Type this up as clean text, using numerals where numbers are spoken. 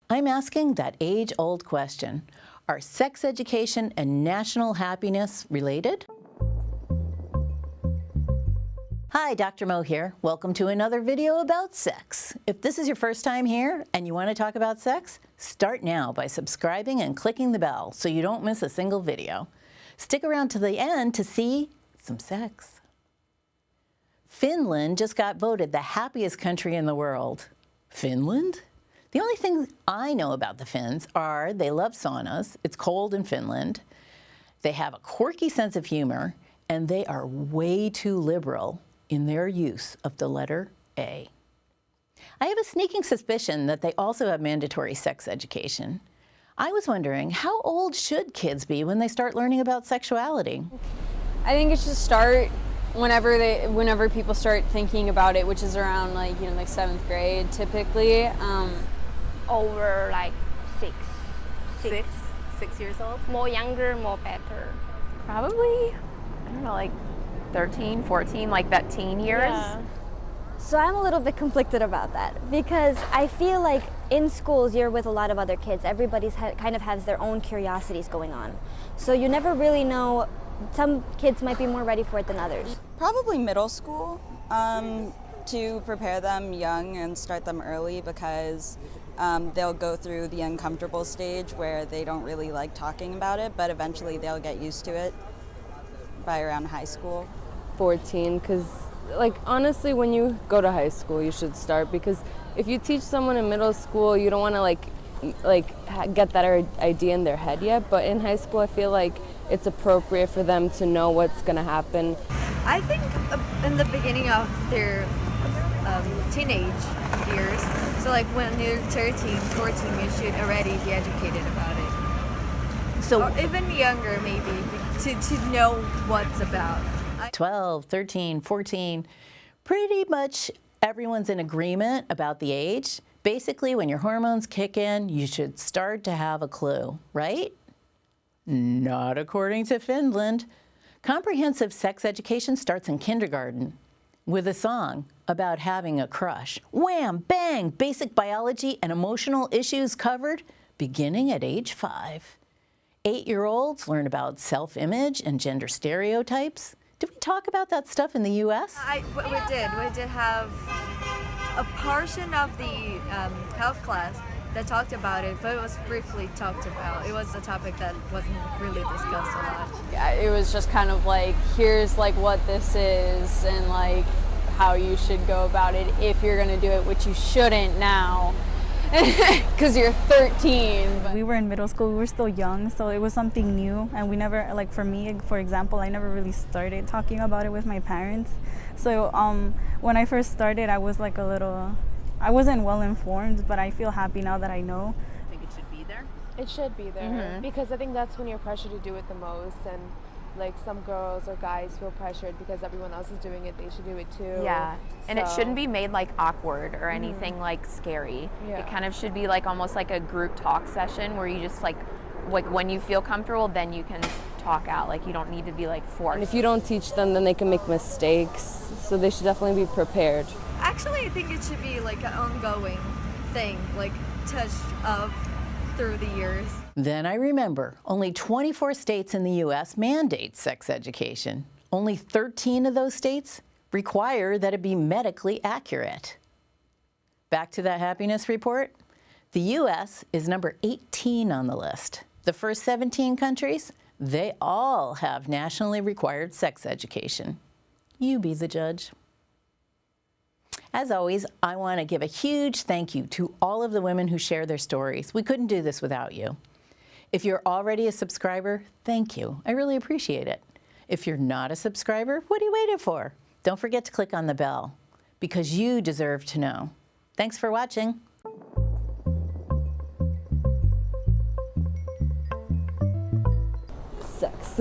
I'm asking that age-old question. Are sex education and national happiness related? Hi, Dr. Mo here. Welcome to another video about sex. If this is your first time here and you want to talk about sex, start now by subscribing and clicking the bell so you don't miss a single video. Stick around to the end to see some sex. Finland just got voted the happiest country in the world. Finland? The only thing I know about the Finns are they love saunas, it's cold in Finland, they have a quirky sense of humor, and they are way too liberal in their use of the letter A. I have a sneaking suspicion that they also have mandatory sex education. I was wondering, how old should kids be when they start learning about sexuality? I think it should start whenever people start thinking about it, which is around like 7th grade typically. Over like six. 6 years old? More younger, more better. Probably, I don't know, like 13, 14, like that teen years. Yeah. So I'm a little bit conflicted about that because I feel like in schools you're with a lot of other kids. Everybody's kind of has their own curiosities going on. So you never really know, some kids might be more ready for it than others. Probably middle school, to prepare them young and start them early because they'll go through the uncomfortable stage where they don't really like talking about it, but eventually they'll get used to it by around high school. 14, because honestly when you go to high school you should start, because if you teach someone in middle school you don't want to get that idea in their head yet, but in high school I feel like it's appropriate for them to know what's going to happen. I think in the beginning of their teenage years, so like when you're 13, 14, you should already be educated about it. So, or even younger maybe, to know what's about. 12, 13, 14, pretty much everyone's in agreement about the age. Basically, when your hormones kick in, you should start to have a clue, right? Not according to Finland. Comprehensive sex education starts in kindergarten with a song about having a crush. Wham, bang, basic biology and emotional issues covered beginning at age 5. 8-year-olds learn about self-image and gender stereotypes. Did we talk about that stuff in the U.S.? We did have a portion of the health class that talked about it, but it was briefly talked about. It was a topic that wasn't really discussed a lot. Yeah, it was just kind of like, here's like what this is and like how you should go about it if you're gonna do it, which you shouldn't now. Because you're 13. We were in middle school, we were still young, so it was something new, and we never, like for me, for example, I never really started talking about it with my parents. So when I first started, I was like I wasn't well informed, but I feel happy now that I know. I think it should be there. It should be there, because I think that's when you're pressured to do it the most, and like some girls or guys feel pressured because everyone else is doing it, they should do it too. Yeah, and it shouldn't be made like awkward or anything like scary. Yeah. It kind of should be like almost like a group talk session where you just like when you feel comfortable, then you can talk out. Like you don't need to be like forced. And if you don't teach them, then they can make mistakes, so they should definitely be prepared. Actually, I think it should be like an ongoing thing, like touch up through the years. Then I remember, only 24 states in the U.S. mandate sex education. Only 13 of those states require that it be medically accurate. Back to that happiness report. The U.S. is number 18 on the list. The first 17 countries, they all have nationally required sex education. You be the judge. As always, I want to give a huge thank you to all of the women who share their stories. We couldn't do this without you. If you're already a subscriber, thank you. I really appreciate it. If you're not a subscriber, what are you waiting for? Don't forget to click on the bell, because you deserve to know. Thanks for watching. Sex.